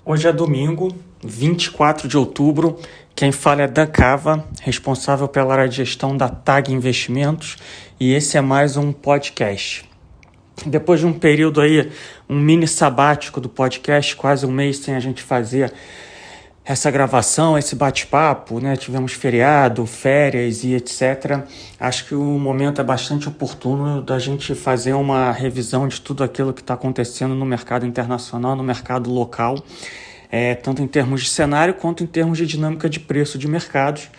Hoje é domingo, 24 de outubro. Quem fala é Dan Cava, responsável pela área de gestão da TAG Investimentos, e esse é mais um podcast. Depois de um período aí, um mini sabático do podcast, quase um mês sem a gente fazer essa gravação, esse bate-papo, né? Tivemos feriado, férias e etc. Acho que o momento é bastante oportuno da gente fazer uma revisão de tudo aquilo que está acontecendo no mercado internacional, no mercado local, tanto em termos de cenário quanto em termos de dinâmica de preço de mercados.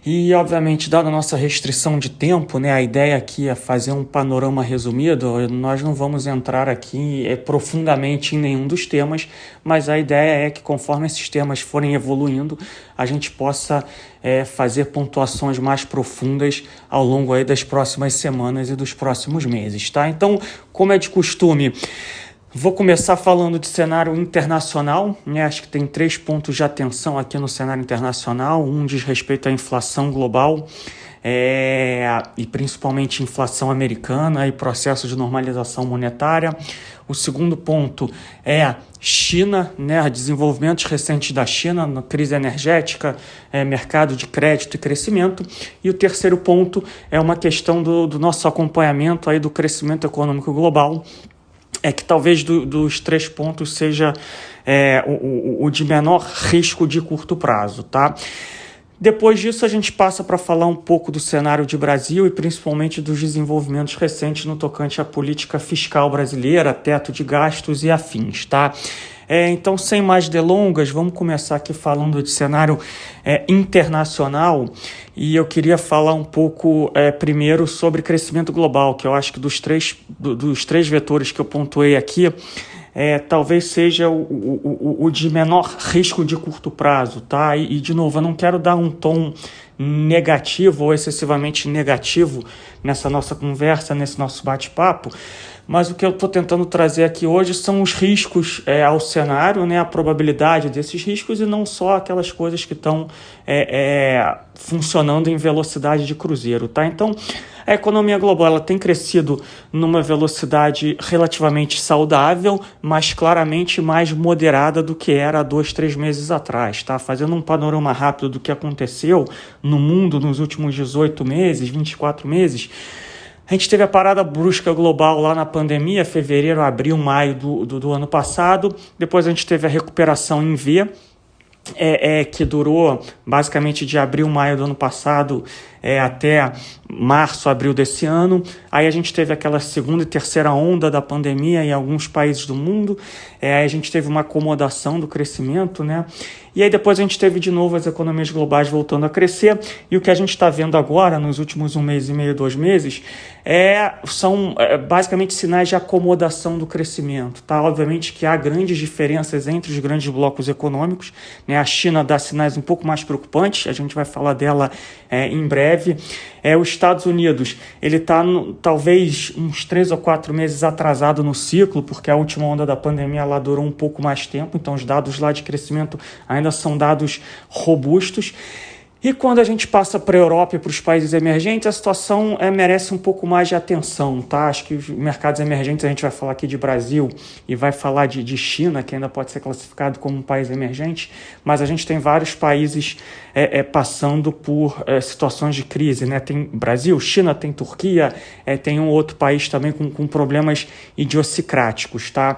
E, obviamente, dada a nossa restrição de tempo, né, a ideia aqui é fazer um panorama resumido. Nós não vamos entrar aqui profundamente em nenhum dos temas, mas a ideia é que, conforme esses temas forem evoluindo, a gente possa fazer pontuações mais profundas ao longo aí das próximas semanas e dos próximos meses, tá? Então, como é de costume, vou começar falando de cenário internacional, né? Acho que tem 3 pontos de atenção aqui no cenário internacional. Um diz respeito à inflação global, e principalmente inflação americana e processo de normalização monetária. O segundo ponto é a China, né? Desenvolvimentos recentes da China na crise energética, mercado de crédito e crescimento. E o terceiro ponto é uma questão do nosso acompanhamento aí do crescimento econômico global, que talvez dos 3 pontos seja o de menor risco de curto prazo, tá? Depois disso, a gente passa para falar um pouco do cenário de Brasil e principalmente dos desenvolvimentos recentes no tocante à política fiscal brasileira, teto de gastos e afins, tá? Então, sem mais delongas, vamos começar aqui falando de cenário internacional, e eu queria falar um pouco primeiro sobre crescimento global, que eu acho que dos três vetores que eu pontuei aqui, talvez seja o de menor risco de curto prazo, tá? E, de novo, eu não quero dar um tom negativo ou excessivamente negativo nessa nossa conversa, nesse nosso bate-papo, mas o que eu estou tentando trazer aqui hoje são os riscos ao cenário, né, a probabilidade desses riscos, e não só aquelas coisas que estão funcionando em velocidade de cruzeiro, tá? Então, a economia global ela tem crescido numa velocidade relativamente saudável, mas claramente mais moderada do que era há 2, 3 meses atrás, tá? Fazendo um panorama rápido do que aconteceu no mundo nos últimos 18 meses, 24 meses, a gente teve a parada brusca global lá na pandemia, fevereiro, abril, maio do ano passado. Depois a gente teve a recuperação em V, que durou basicamente de abril, maio do ano passado até março, abril desse ano. Aí a gente teve aquela segunda e terceira onda da pandemia em alguns países do mundo. Aí a gente teve uma acomodação do crescimento, né? E aí depois a gente teve de novo as economias globais voltando a crescer. E o que a gente está vendo agora, nos últimos 1 mês e meio, 2 meses, são basicamente sinais de acomodação do crescimento, tá? Obviamente que há grandes diferenças entre os grandes blocos econômicos, né? A China dá sinais um pouco mais preocupantes, a gente vai falar dela em breve. Os Estados Unidos, ele está talvez uns 3 ou 4 meses atrasado no ciclo, porque a última onda da pandemia lá durou um pouco mais tempo, então os dados lá de crescimento ainda são dados robustos. E quando a gente passa para a Europa e para os países emergentes, a situação merece um pouco mais de atenção, tá? Acho que os mercados emergentes, a gente vai falar aqui de Brasil e vai falar de China, que ainda pode ser classificado como um país emergente, mas a gente tem vários países passando por situações de crise, né? Tem Brasil, China, tem Turquia, tem um outro país também com problemas idiosincráticos, tá?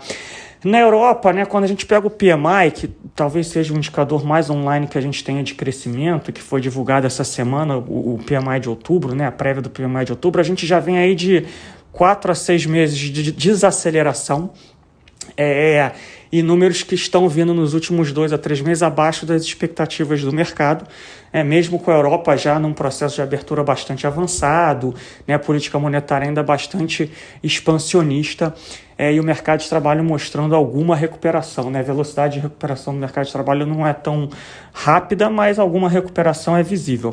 Na Europa, né, quando a gente pega o PMI, que talvez seja o indicador mais online que a gente tenha de crescimento, que foi divulgado essa semana, o PMI de outubro, né, a prévia do PMI de outubro, a gente já vem aí de 4 a 6 meses de desaceleração, e números que estão vindo nos últimos 2 a 3 meses abaixo das expectativas do mercado, mesmo com a Europa já num processo de abertura bastante avançado, né, a política monetária ainda bastante expansionista, e o mercado de trabalho mostrando alguma recuperação, né? A velocidade de recuperação do mercado de trabalho não é tão rápida, mas alguma recuperação é visível.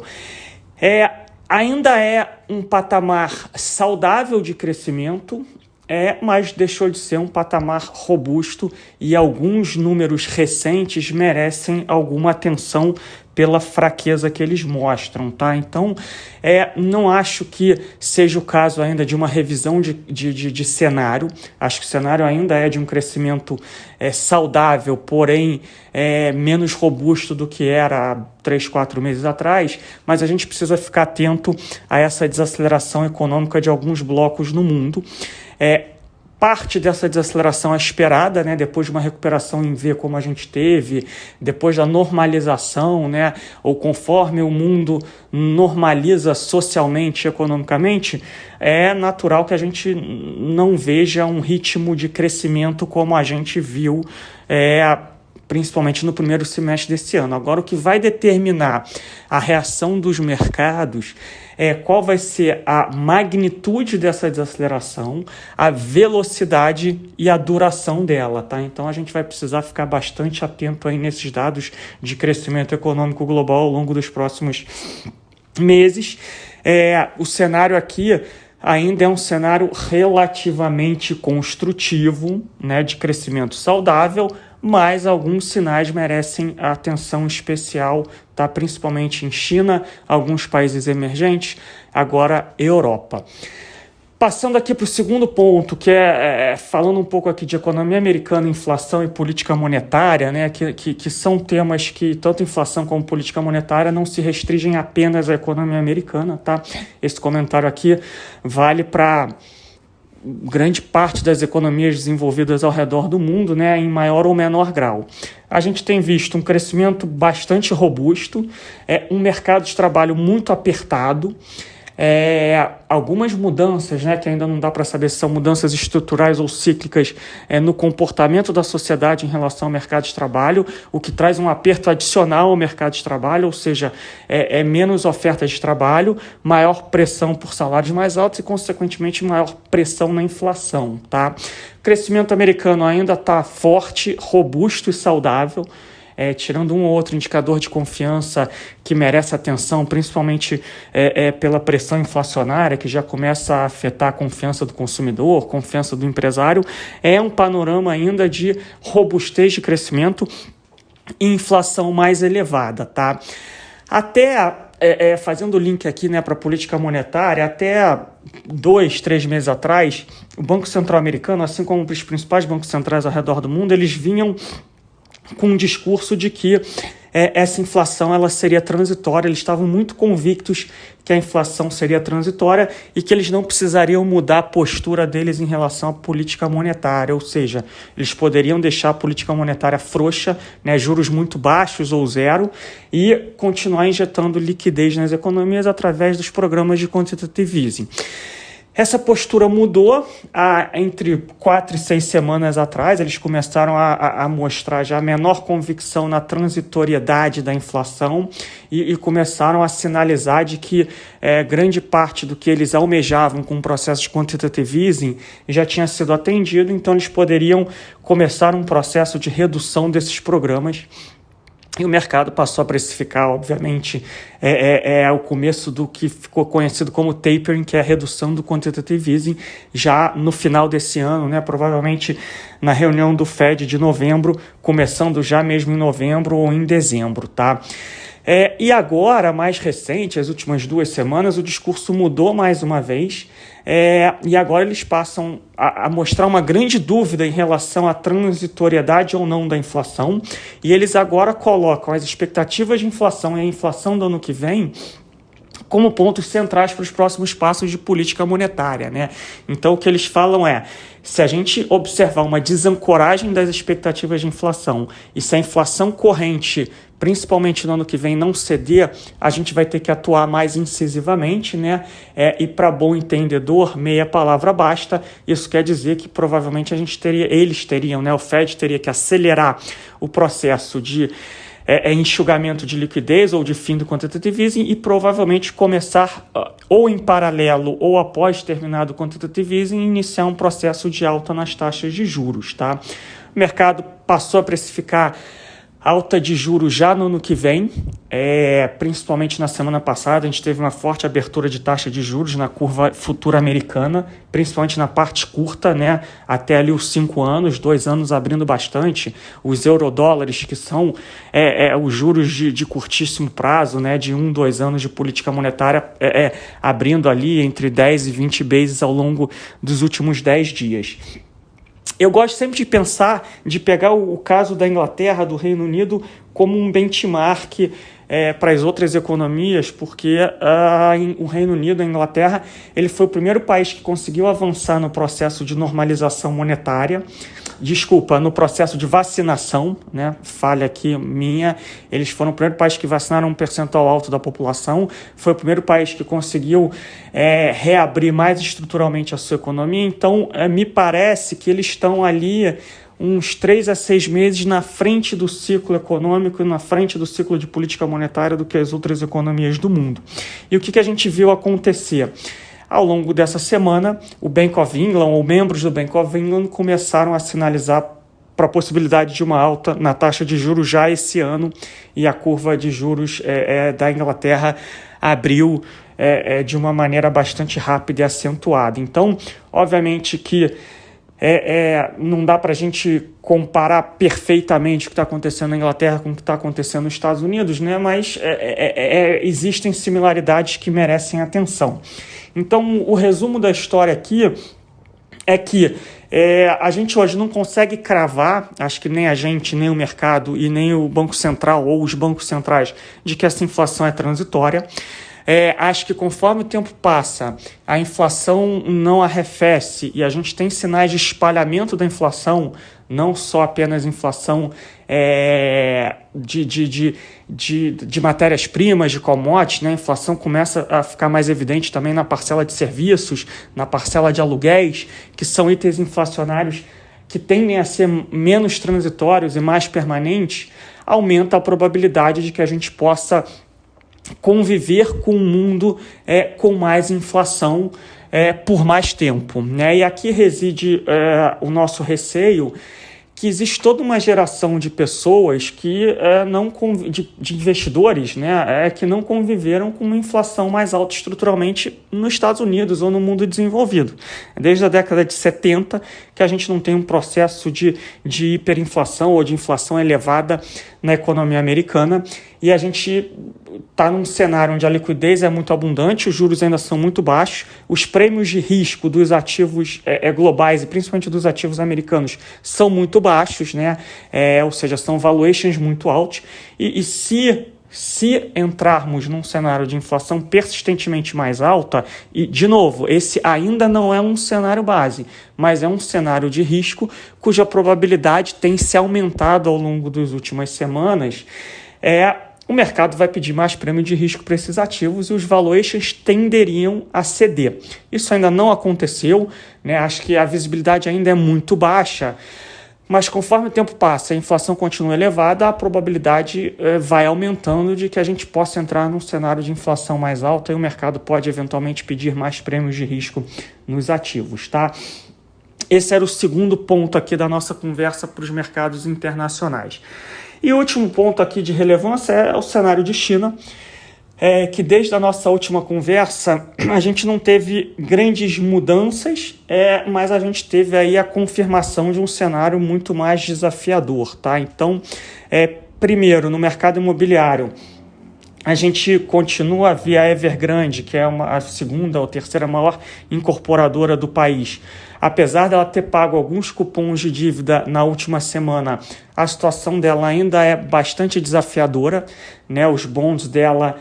Ainda é um patamar saudável de crescimento, mas deixou de ser um patamar robusto, e alguns números recentes merecem alguma atenção, pela fraqueza que eles mostram, tá? Então, não acho que seja o caso ainda de uma revisão de cenário. Acho que o cenário ainda é de um crescimento saudável, porém menos robusto do que era há 3, 4 meses atrás, mas a gente precisa ficar atento a essa desaceleração econômica de alguns blocos no mundo. Parte dessa desaceleração é esperada, né, depois de uma recuperação em V como a gente teve, depois da normalização, né, ou conforme o mundo normaliza socialmente e economicamente, é natural que a gente não veja um ritmo de crescimento como a gente viu principalmente no primeiro semestre desse ano. Agora, o que vai determinar a reação dos mercados qual vai ser a magnitude dessa desaceleração, a velocidade e a duração dela, tá? Então, a gente vai precisar ficar bastante atento aí nesses dados de crescimento econômico global ao longo dos próximos meses. O cenário aqui ainda é um cenário relativamente construtivo, né, de crescimento saudável, mas alguns sinais merecem atenção especial, tá? Principalmente em China, alguns países emergentes, agora Europa. Passando aqui para o segundo ponto, que falando um pouco aqui de economia americana, inflação e política monetária, né, que são temas que tanto inflação como política monetária não se restringem apenas à economia americana, tá? Esse comentário aqui vale para grande parte das economias desenvolvidas ao redor do mundo, né, em maior ou menor grau. A gente tem visto um crescimento bastante robusto, um mercado de trabalho muito apertado, algumas mudanças, né, que ainda não dá para saber se são mudanças estruturais ou cíclicas no comportamento da sociedade em relação ao mercado de trabalho, o que traz um aperto adicional ao mercado de trabalho, ou seja, menos oferta de trabalho, maior pressão por salários mais altos e, consequentemente, maior pressão na inflação, tá? O crescimento americano ainda está forte, robusto e saudável, tirando um ou outro indicador de confiança que merece atenção, principalmente pela pressão inflacionária, que já começa a afetar a confiança do consumidor, confiança do empresário, é um panorama ainda de robustez de crescimento e inflação mais elevada, tá? Até fazendo o link aqui, né, para a política monetária, até 2, 3 meses atrás, o Banco Central americano, assim como os principais bancos centrais ao redor do mundo, eles vinham com um discurso de que essa inflação ela seria transitória. Eles estavam muito convictos que a inflação seria transitória e que eles não precisariam mudar a postura deles em relação à política monetária, ou seja, eles poderiam deixar a política monetária frouxa, né, juros muito baixos ou zero, e continuar injetando liquidez nas economias através dos programas de quantitative easing. Essa postura mudou entre 4 e 6 semanas atrás. Eles começaram a mostrar já menor convicção na transitoriedade da inflação e começaram a sinalizar de que grande parte do que eles almejavam com o processo de quantitative easing já tinha sido atendido, então eles poderiam começar um processo de redução desses programas. E o mercado passou a precificar, obviamente, o começo do que ficou conhecido como tapering, que é a redução do quantitative easing, já no final desse ano, né, provavelmente na reunião do Fed de novembro, começando já mesmo em novembro ou em dezembro, tá? E agora, mais recente, as últimas 2 semanas, o discurso mudou mais uma vez, e agora eles passam a mostrar uma grande dúvida em relação à transitoriedade ou não da inflação, e eles agora colocam as expectativas de inflação e a inflação do ano que vem como pontos centrais para os próximos passos de política monetária, né? Então, o que eles falam se a gente observar uma desancoragem das expectativas de inflação e se a inflação corrente, principalmente no ano que vem, não ceder, a gente vai ter que atuar mais incisivamente, né? E para bom entendedor, meia palavra basta. Isso quer dizer que provavelmente eles teriam, né? O Fed teria que acelerar o processo de enxugamento de liquidez ou de fim do quantitative easing e provavelmente começar ou em paralelo ou após terminado o quantitative easing iniciar um processo de alta nas taxas de juros, tá? O mercado passou a precificar alta de juros já no ano que vem, principalmente na semana passada, a gente teve uma forte abertura de taxa de juros na curva futura americana, principalmente na parte curta, né, até ali os 5 anos, 2 anos abrindo bastante, os eurodólares, que são os juros de curtíssimo prazo, né, de 1, 2 anos de política monetária, abrindo ali entre 10 e 20 bases ao longo dos últimos 10 dias. Eu gosto sempre de pensar, de pegar o caso da Inglaterra, do Reino Unido, como um benchmark para as outras economias, porque o Reino Unido, a Inglaterra, ele foi o primeiro país que conseguiu avançar no processo de normalização monetária, no processo de vacinação, né? Falha aqui minha, eles foram o primeiro país que vacinaram um percentual alto da população, foi o primeiro país que conseguiu reabrir mais estruturalmente a sua economia, então me parece que eles estão ali uns 3 a 6 meses na frente do ciclo econômico e na frente do ciclo de política monetária do que as outras economias do mundo. E o que a gente viu acontecer? Ao longo dessa semana, o Bank of England, ou membros do Bank of England, começaram a sinalizar para a possibilidade de uma alta na taxa de juros já esse ano, e a curva de juros da Inglaterra abriu de uma maneira bastante rápida e acentuada. Então, obviamente que não dá para a gente comparar perfeitamente o que está acontecendo na Inglaterra com o que está acontecendo nos Estados Unidos, né? Mas existem similaridades que merecem atenção. Então, o resumo da história aqui é que a gente hoje não consegue cravar, acho que nem a gente, nem o mercado e nem o Banco Central ou os bancos centrais, de que essa inflação é transitória. Acho que conforme o tempo passa, a inflação não arrefece e a gente tem sinais de espalhamento da inflação, não só apenas inflação de matérias-primas, de commodities, né? A inflação começa a ficar mais evidente também na parcela de serviços, na parcela de aluguéis, que são itens inflacionários que tendem a ser menos transitórios e mais permanentes. Aumenta a probabilidade de que a gente possa conviver com um mundo com mais inflação por mais tempo, né? E aqui reside o nosso receio, que existe toda uma geração de pessoas que de investidores, né, que não conviveram com uma inflação mais alta estruturalmente nos Estados Unidos ou no mundo desenvolvido. Desde a década de 70 que a gente não tem um processo de hiperinflação ou de inflação elevada na economia americana, e a gente está num cenário onde a liquidez é muito abundante, os juros ainda são muito baixos, os prêmios de risco dos ativos globais e principalmente dos ativos americanos são muito baixos, né? Ou seja, são valuations muito altos, e se entrarmos num cenário de inflação persistentemente mais alta, e, de novo, esse ainda não é um cenário base, mas é um cenário de risco cuja probabilidade tem se aumentado ao longo das últimas semanas, o mercado vai pedir mais prêmio de risco para esses ativos e os valuations tenderiam a ceder. Isso ainda não aconteceu, né? Acho que a visibilidade ainda é muito baixa, mas conforme o tempo passa e a inflação continua elevada, a probabilidade vai aumentando de que a gente possa entrar num cenário de inflação mais alta e o mercado pode eventualmente pedir mais prêmios de risco nos ativos, tá? Esse era o segundo ponto aqui da nossa conversa para os mercados internacionais. E o último ponto aqui de relevância é o cenário de China, que desde a nossa última conversa a gente não teve grandes mudanças, mas a gente teve aí a confirmação de um cenário muito mais desafiador, tá? Então, primeiro, no mercado imobiliário, a gente continua via Evergrande, que é a segunda ou terceira maior incorporadora do país. Apesar dela ter pago alguns cupons de dívida na última semana, a situação dela ainda é bastante desafiadora, né? Os bonds dela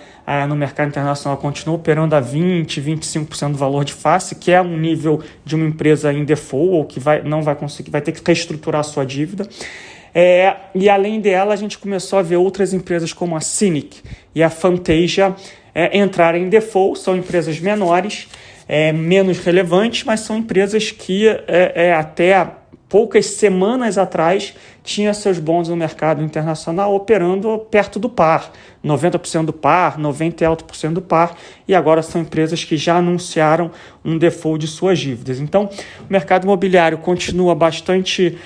no mercado internacional continuam operando a 20%, 25% do valor de face, que é um nível de uma empresa em default, ou que não vai conseguir, vai ter que reestruturar a sua dívida. E além dela, a gente começou a ver outras empresas como a Cynic e a Fantasia entrarem em default. São empresas menores, menos relevantes, mas são empresas que até poucas semanas atrás tinham seus bons no mercado internacional operando perto do par, 90% do par, 90% e alto por cento do par, e agora são empresas que já anunciaram um default de suas dívidas. Então, o mercado imobiliário continua bastante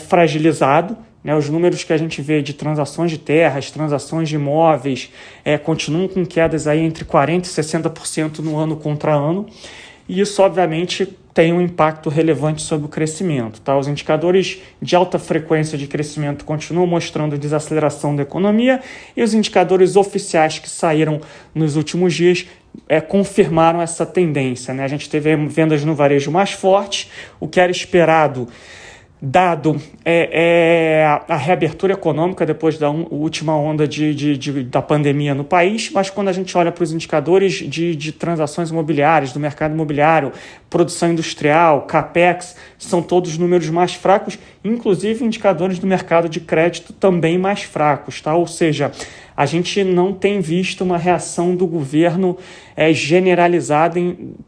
fragilizado, né? Os números que a gente vê de transações de terras, transações de imóveis, continuam com quedas aí entre 40% e 60% no ano contra ano. E isso, obviamente, tem um impacto relevante sobre o crescimento. Tá? Os indicadores de alta frequência de crescimento continuam mostrando desaceleração da economia e os indicadores oficiais que saíram nos últimos dias confirmaram essa tendência, né? A gente teve vendas no varejo mais fortes, o que era esperado, dado a reabertura econômica depois da última onda da pandemia no país, mas quando a gente olha para os indicadores de transações imobiliárias, do mercado imobiliário, produção industrial, capex, são todos números mais fracos, inclusive indicadores do mercado de crédito também mais fracos, tá? Ou seja, a gente não tem visto uma reação do governo generalizada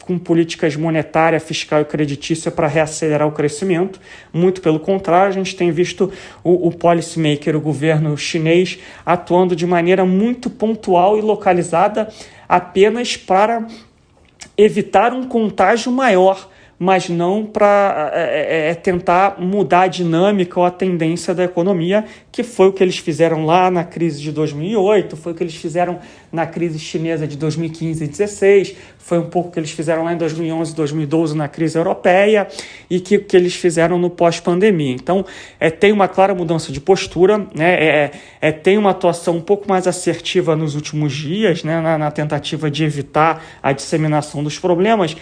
com políticas monetária, fiscal e creditícia para reacelerar o crescimento. Muito pelo contrário, a gente tem visto o policymaker, o governo chinês, atuando de maneira muito pontual e localizada apenas para evitar um contágio maior, mas não para tentar mudar a dinâmica ou a tendência da economia, que foi o que eles fizeram lá na crise de 2008, foi o que eles fizeram na crise chinesa de 2015 e 2016, foi um pouco o que eles fizeram lá em 2011 e 2012 na crise europeia e que eles fizeram no pós-pandemia. Então, tem uma clara mudança de postura, né? Tem uma atuação um pouco mais assertiva nos últimos dias, né? na tentativa de evitar a disseminação dos problemas,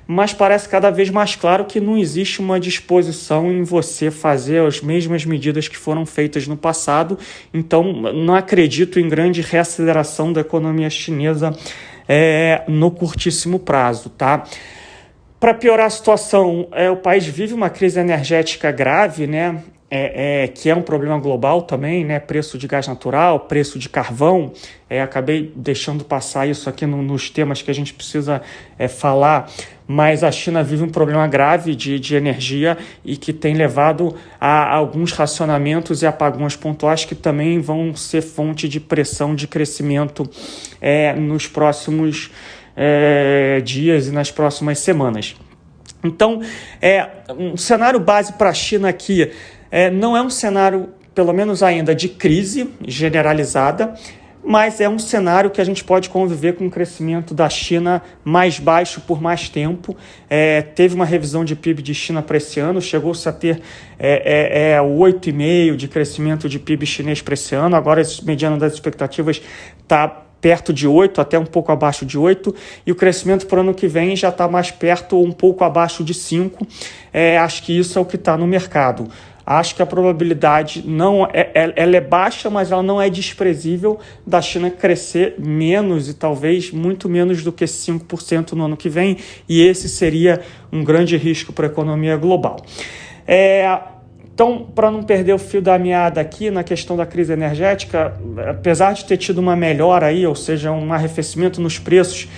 mas parece cada vez mais claro que não existe uma disposição em você fazer as mesmas medidas que foram feitas no passado. Então, não acredito em grande reaceleração da economia chinesa no curtíssimo prazo, tá? Para piorar a situação, o país vive uma crise energética grave, né? Que é um problema global também, né? Preço de gás natural, preço de carvão. Acabei deixando passar isso aqui nos temas que a gente precisa falar, mas a China vive um problema grave de energia e que tem levado a alguns racionamentos e apagões pontuais que também vão ser fonte de pressão de crescimento nos próximos dias e nas próximas semanas. Então, um cenário base para a China aqui não é um cenário, pelo menos ainda, de crise generalizada, mas é um cenário que a gente pode conviver com o crescimento da China mais baixo por mais tempo. Teve uma revisão de PIB de China para esse ano, chegou-se a ter 8,5% de crescimento de PIB chinês para esse ano, agora a mediana das expectativas está perto de 8, até um pouco abaixo de 8, e o crescimento para o ano que vem já está mais perto ou um pouco abaixo de 5. Acho que isso é o que está no mercado. Acho que a probabilidade ela é baixa, mas ela não é desprezível da China crescer menos e talvez muito menos do que 5% no ano que vem, e esse seria um grande risco para a economia global. Então, para não perder o fio da meada aqui na questão da crise energética, apesar de ter tido uma melhora aí, ou seja, um arrefecimento nos preços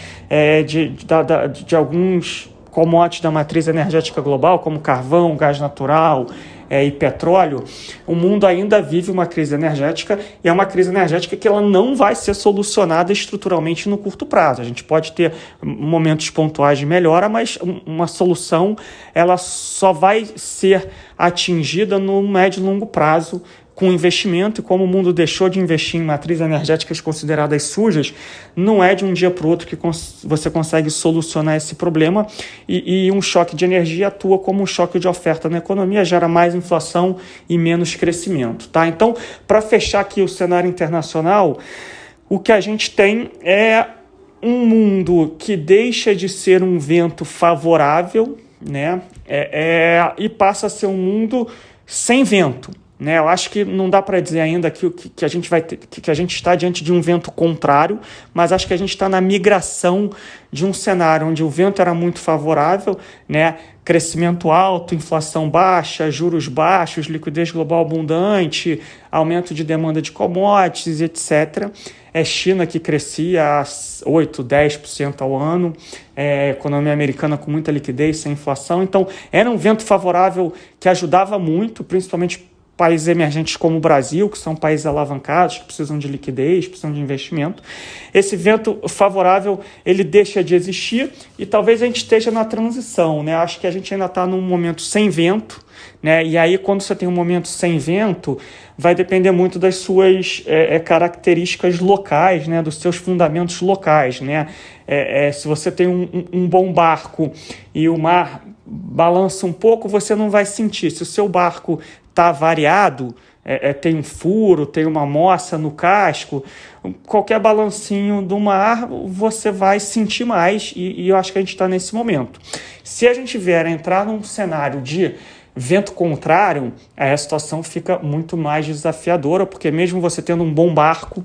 de alguns commodities da matriz energética global, como carvão, gás natural e petróleo, o mundo ainda vive uma crise energética, e é uma crise energética que ela não vai ser solucionada estruturalmente no curto prazo. A gente pode ter momentos pontuais de melhora, mas uma solução ela só vai ser atingida no médio e longo prazo, com investimento, e como o mundo deixou de investir em matrizes energéticas consideradas sujas, não é de um dia para o outro que você consegue solucionar esse problema, e um choque de energia atua como um choque de oferta na economia, gera mais inflação e menos crescimento. Tá? Então, para fechar aqui o cenário internacional, o que a gente tem é um mundo que deixa de ser um vento favorável, né? E passa a ser um mundo sem vento. Eu acho que não dá para dizer ainda que a gente vai ter, que a gente está diante de um vento contrário, mas acho que a gente está na migração de um cenário onde o vento era muito favorável, né? Crescimento alto, inflação baixa, juros baixos, liquidez global abundante, aumento de demanda de commodities, etc. China que crescia a 8%, 10% ao ano, economia americana com muita liquidez, sem inflação. Então, era um vento favorável que ajudava muito, principalmente países emergentes como o Brasil, que são países alavancados, que precisam de liquidez, precisam de investimento. Esse vento favorável, ele deixa de existir e talvez a gente esteja na transição, né? Acho que a gente ainda está num momento sem vento, né? E aí, quando você tem um momento sem vento, vai depender muito das suas características locais, né? Dos seus fundamentos locais, né? Se você tem um bom barco e o mar balança um pouco, você não vai sentir. Se o seu barco está variado, tem um furo, tem uma moça no casco, qualquer balancinho do mar você vai sentir mais, e eu acho que a gente está nesse momento. Se a gente vier a entrar num cenário de vento contrário, a situação fica muito mais desafiadora, porque mesmo você tendo um bom barco,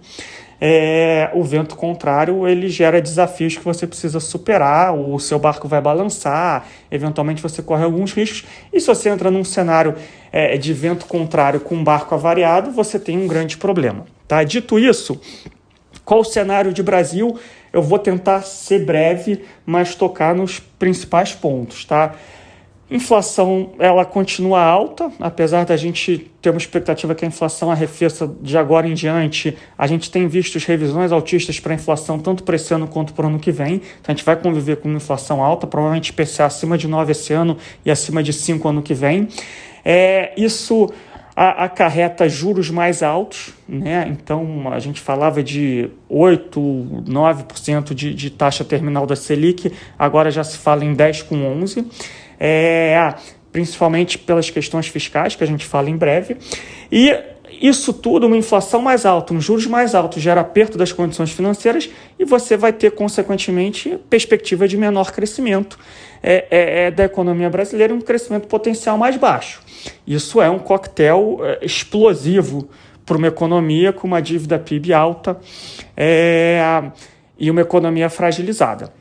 o vento contrário ele gera desafios que você precisa superar, o seu barco vai balançar, eventualmente você corre alguns riscos, e se você entra num cenário de vento contrário com um barco avariado, você tem um grande problema. Tá? Dito isso, qual o cenário de Brasil? Eu vou tentar ser breve, mas tocar nos principais pontos. Tá? Inflação, ela continua alta, apesar da gente ter uma expectativa que a inflação arrefeça de agora em diante. A gente tem visto revisões altistas para a inflação, tanto para esse ano quanto para o ano que vem. Então a gente vai conviver com uma inflação alta, provavelmente IPCA acima de 9 esse ano e acima de 5 ano que vem. Isso acarreta juros mais altos, né? Então a gente falava de 8%, 9% de taxa terminal da Selic, agora já se fala em 10 com 11%. Principalmente pelas questões fiscais, que a gente fala em breve. E isso tudo, uma inflação mais alta, um juros mais altos, gera aperto das condições financeiras e você vai ter, consequentemente, perspectiva de menor crescimento da economia brasileira, um crescimento potencial mais baixo. Isso é um coquetel explosivo para uma economia com uma dívida PIB alta e uma economia fragilizada.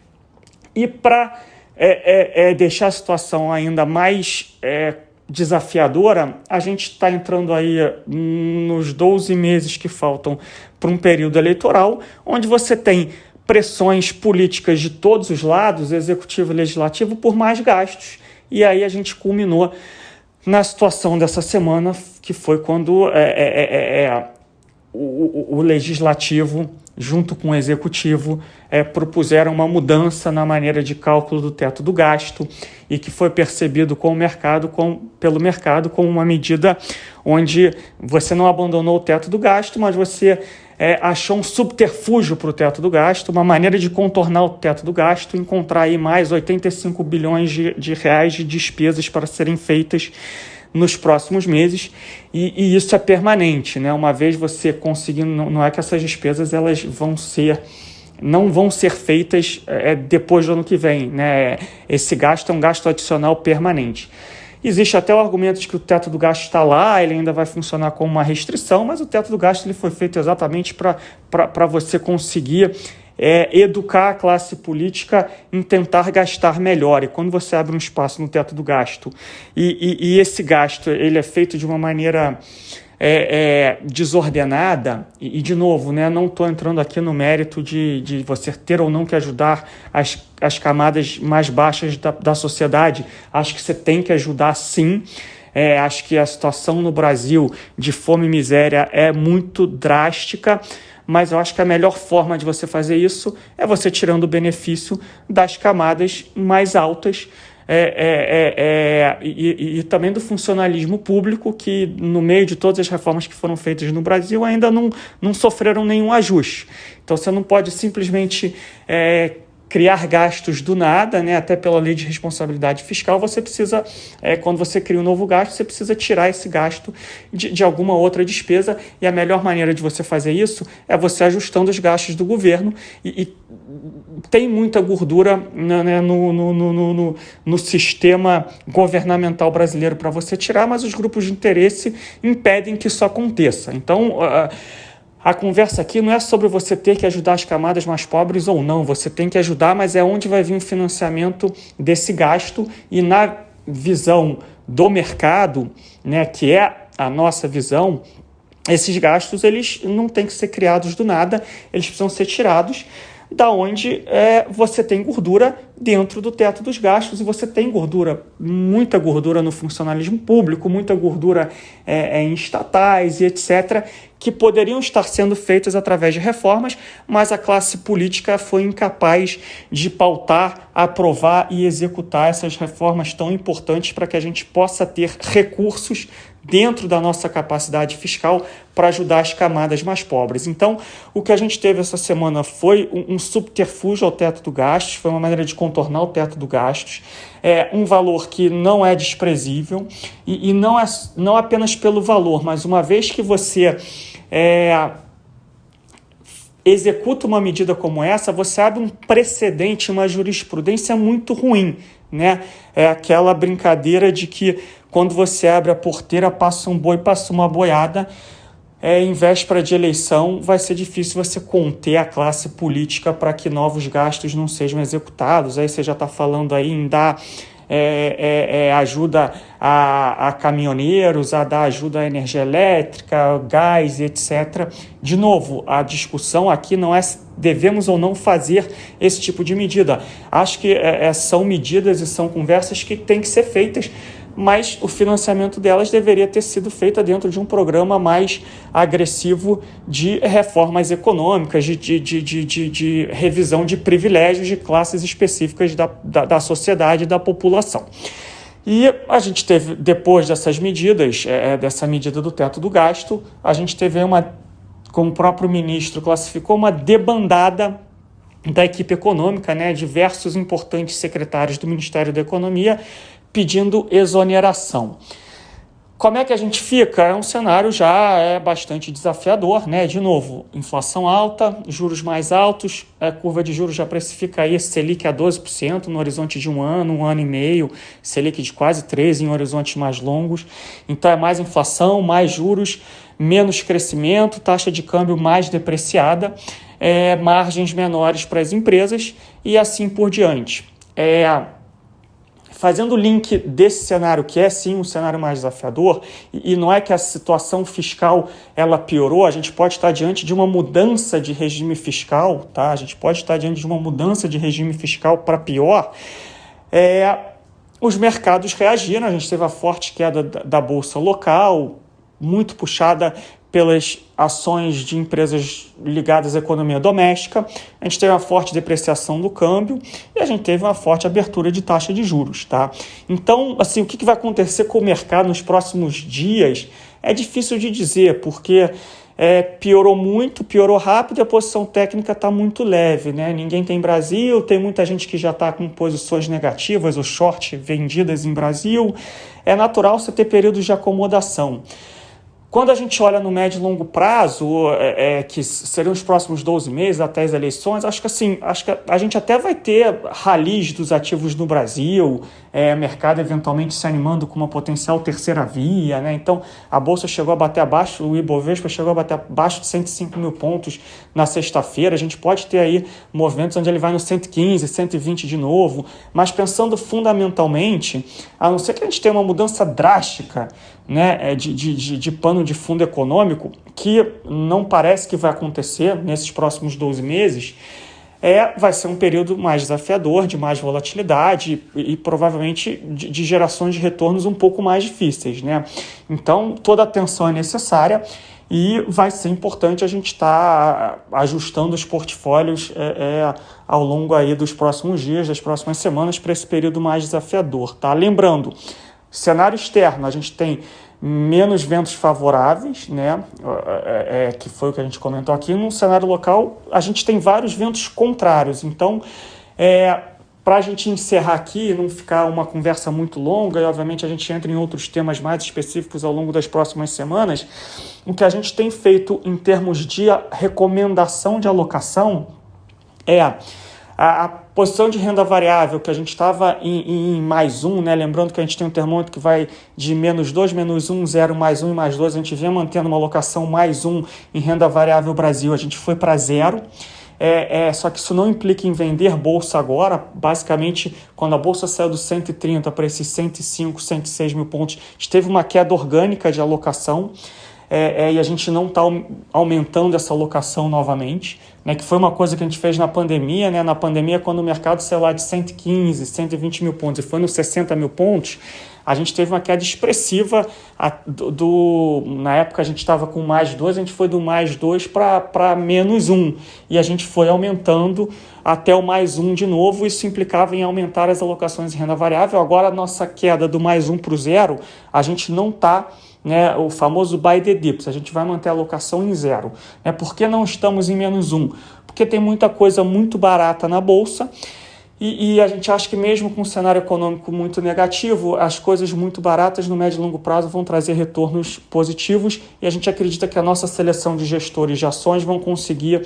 E para deixar a situação ainda mais desafiadora, a gente está entrando aí nos 12 meses que faltam para um período eleitoral, onde você tem pressões políticas de todos os lados, executivo e legislativo, por mais gastos. E aí a gente culminou na situação dessa semana, que foi quando o legislativo, junto com o executivo, propuseram uma mudança na maneira de cálculo do teto do gasto e que foi percebido pelo mercado como uma medida onde você não abandonou o teto do gasto, mas você achou um subterfúgio para o teto do gasto, uma maneira de contornar o teto do gasto, encontrar aí mais 85 bilhões de reais de despesas para serem feitas nos próximos meses, e isso é permanente, né? Uma vez você conseguindo, não é que essas despesas elas não vão ser feitas depois do ano que vem, né? Esse gasto é um gasto adicional permanente. Existe até o argumento de que o teto do gasto está lá, ele ainda vai funcionar como uma restrição, mas o teto do gasto ele foi feito exatamente para você conseguir educar a classe política em tentar gastar melhor. E quando você abre um espaço no teto do gasto e esse gasto ele é feito de uma maneira desordenada, e de novo, né, não estou entrando aqui no mérito de você ter ou não que ajudar as camadas mais baixas da sociedade. Acho que você tem que ajudar sim. Acho que a situação no Brasil de fome e miséria é muito drástica, mas eu acho que a melhor forma de você fazer isso é você tirando o benefício das camadas mais altas e também do funcionalismo público, que no meio de todas as reformas que foram feitas no Brasil ainda não sofreram nenhum ajuste. Então você não pode simplesmente criar gastos do nada, né? Até pela lei de responsabilidade fiscal, você precisa, quando você cria um novo gasto, você precisa tirar esse gasto de alguma outra despesa, e a melhor maneira de você fazer isso é você ajustando os gastos do governo, e tem muita gordura, né, no sistema governamental brasileiro para você tirar, mas os grupos de interesse impedem que isso aconteça. Então, a conversa aqui não é sobre você ter que ajudar as camadas mais pobres ou não, você tem que ajudar, mas é onde vai vir o financiamento desse gasto, e na visão do mercado, né, que é a nossa visão, esses gastos eles não têm que ser criados do nada, eles precisam ser tirados, da onde você tem gordura dentro do teto dos gastos, e você tem gordura, muita gordura no funcionalismo público, muita gordura em estatais e etc., que poderiam estar sendo feitas através de reformas, mas a classe política foi incapaz de pautar, aprovar e executar essas reformas tão importantes para que a gente possa ter recursos dentro da nossa capacidade fiscal para ajudar as camadas mais pobres. Então, o que a gente teve essa semana foi um subterfúgio ao teto do gastos, foi uma maneira de contornar o teto do gastos, um valor que não é desprezível, e não apenas pelo valor, mas uma vez que você executa uma medida como essa, você abre um precedente, uma jurisprudência muito ruim, né? É aquela brincadeira de que quando você abre a porteira, passa um boi, passa uma boiada. Em véspera de eleição, vai ser difícil você conter a classe política para que novos gastos não sejam executados. Aí você já está falando aí em dar ajuda a caminhoneiros, a dar ajuda à energia elétrica, gás, etc. De novo, a discussão aqui não é devemos ou não fazer esse tipo de medida. Acho que são medidas e são conversas que têm que ser feitas, mas o financiamento delas deveria ter sido feito dentro de um programa mais agressivo de reformas econômicas, de revisão de privilégios de classes específicas da sociedade e da população. E a gente teve, depois dessas medidas, dessa medida do teto do gasto, a gente teve como o próprio ministro classificou, uma debandada da equipe econômica, né? Diversos importantes secretários do Ministério da Economia pedindo exoneração. Como é que a gente fica? É um cenário já bastante desafiador, né? De novo, inflação alta, juros mais altos, a curva de juros já precifica aí Selic a 12% no horizonte de um ano e meio, Selic de quase 13% em horizontes mais longos. Então é mais inflação, mais juros, menos crescimento, taxa de câmbio mais depreciada, margens menores para as empresas e assim por diante. Fazendo o link desse cenário, que é sim um cenário mais desafiador, e não é que a situação fiscal ela piorou, a gente pode estar diante de uma mudança de regime fiscal, tá? A gente pode estar diante de uma mudança de regime fiscal para pior. Os mercados reagiram, a gente teve a forte queda da bolsa local, muito puxada pelas ações de empresas ligadas à economia doméstica, a gente teve uma forte depreciação do câmbio e a gente teve uma forte abertura de taxa de juros, tá? Então, assim, o que vai acontecer com o mercado nos próximos dias é difícil de dizer, porque piorou muito, piorou rápido e a posição técnica está muito leve, né? Ninguém tem Brasil, tem muita gente que já está com posições negativas ou short vendidas em Brasil. É natural você ter períodos de acomodação. Quando a gente olha no médio e longo prazo, que seriam os próximos 12 meses até as eleições, acho que a gente até vai ter ralis dos ativos no Brasil, mercado eventualmente se animando com uma potencial terceira via, né? Então a Bolsa chegou a bater abaixo, o Ibovespa chegou a bater abaixo de 105 mil pontos na sexta-feira, a gente pode ter aí movimentos onde ele vai no 115, 120 de novo, mas pensando fundamentalmente, a não ser que a gente tenha uma mudança drástica, né, de pano de fundo econômico, que não parece que vai acontecer nesses próximos 12 meses, vai ser um período mais desafiador, de mais volatilidade e provavelmente de gerações de retornos um pouco mais difíceis, né? Então, toda atenção é necessária e vai ser importante a gente estar ajustando os portfólios ao longo aí dos próximos dias, das próximas semanas, para esse período mais desafiador, tá? Lembrando, cenário externo, a gente tem menos ventos favoráveis, né? Que foi o que a gente comentou aqui. No cenário local, a gente tem vários ventos contrários. Então, para a gente encerrar aqui, não ficar uma conversa muito longa, e obviamente a gente entra em outros temas mais específicos ao longo das próximas semanas, o que a gente tem feito em termos de recomendação de alocação a posição de renda variável, que a gente estava em mais um, né? Lembrando que a gente tem um termômetro que vai de -2, -1, 0, +1 e +2. A gente vem mantendo uma alocação +1 em renda variável Brasil. A gente foi para 0. Só que isso não implica em vender bolsa agora. Basicamente, quando a bolsa saiu dos 130 para esses 105, 106 mil pontos, a gente teve uma queda orgânica de alocação. e a gente não está aumentando essa alocação novamente, né, que foi uma coisa que a gente fez na pandemia, né? Na pandemia, quando o mercado saiu lá de 115, 120 mil pontos e foi nos 60 mil pontos, a gente teve uma queda expressiva. Na época a gente estava com +2, a gente foi do +2 para -1, e a gente foi aumentando até o +1 de novo. Isso implicava em aumentar as alocações em renda variável. Agora a nossa queda do +1 para o 0, a gente não está, né, o famoso buy the dips, a gente vai manter a alocação em 0. Por que não estamos em -1? Porque tem muita coisa muito barata na Bolsa, e a gente acha que mesmo com um cenário econômico muito negativo, as coisas muito baratas no médio e longo prazo vão trazer retornos positivos, e a gente acredita que a nossa seleção de gestores de ações vão conseguir,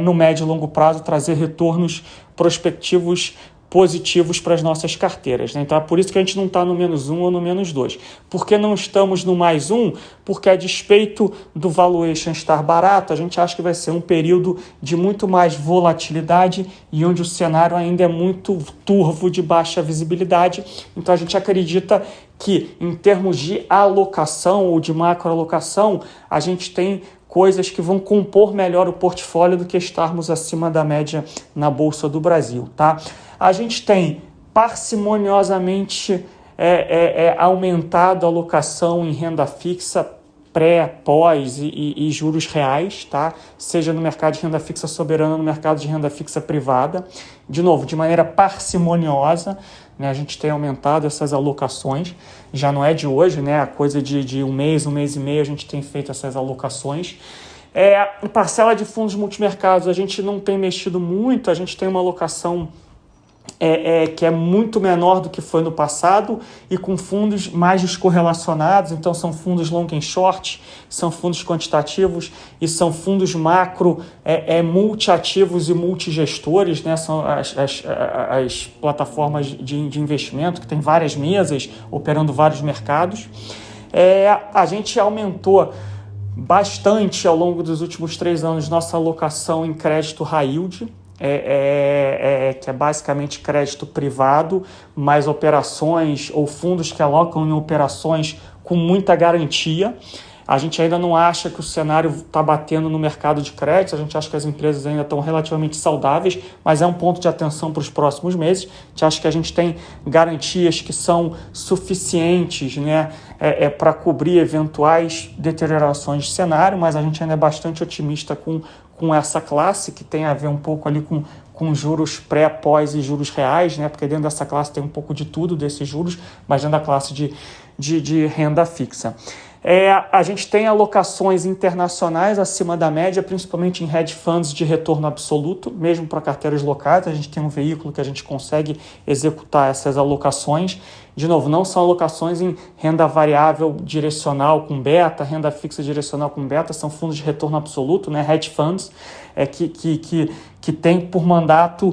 no médio e longo prazo, trazer retornos prospectivos positivos para as nossas carteiras, né? Então é por isso que a gente não está no -1 ou no -2. Por que não estamos no +1? Porque, a despeito do valuation estar barato, a gente acha que vai ser um período de muito mais volatilidade e onde o cenário ainda é muito turvo, de baixa visibilidade. Então a gente acredita que, em termos de alocação ou de macroalocação, a gente tem coisas que vão compor melhor o portfólio do que estarmos acima da média na Bolsa do Brasil, tá? A gente tem parcimoniosamente aumentado a alocação em renda fixa pré, pós e juros reais, tá? Seja no mercado de renda fixa soberana, no mercado de renda fixa privada. De novo, de maneira parcimoniosa, né? A gente tem aumentado essas alocações. Já não é de hoje, né? A coisa de um mês e meio, a gente tem feito essas alocações. Parcela de fundos multimercados, a gente não tem mexido muito, a gente tem uma alocação que é muito menor do que foi no passado, e com fundos mais descorrelacionados. Então são fundos long and short, são fundos quantitativos e são fundos macro, multiativos e multigestores, né? São as plataformas de investimento que tem várias mesas operando vários mercados. A gente aumentou bastante ao longo dos últimos 3 anos nossa alocação em crédito high yield, que é basicamente crédito privado, mais operações ou fundos que alocam em operações com muita garantia. A gente ainda não acha que o cenário está batendo no mercado de crédito, a gente acha que as empresas ainda estão relativamente saudáveis, mas é um ponto de atenção para os próximos meses. A gente acha que a gente tem garantias que são suficientes, né, para cobrir eventuais deteriorações de cenário, mas a gente ainda é bastante otimista com essa classe, que tem a ver um pouco ali com juros pré, pós e juros reais, né? Porque dentro dessa classe tem um pouco de tudo desses juros, mas dentro da classe de renda fixa. A gente tem alocações internacionais acima da média, principalmente em hedge funds de retorno absoluto, mesmo para carteiras locais. A gente tem um veículo que a gente consegue executar essas alocações. De novo, não são alocações em renda variável direcional com beta, renda fixa direcional com beta, são fundos de retorno absoluto, né? Hedge funds, que tem por mandato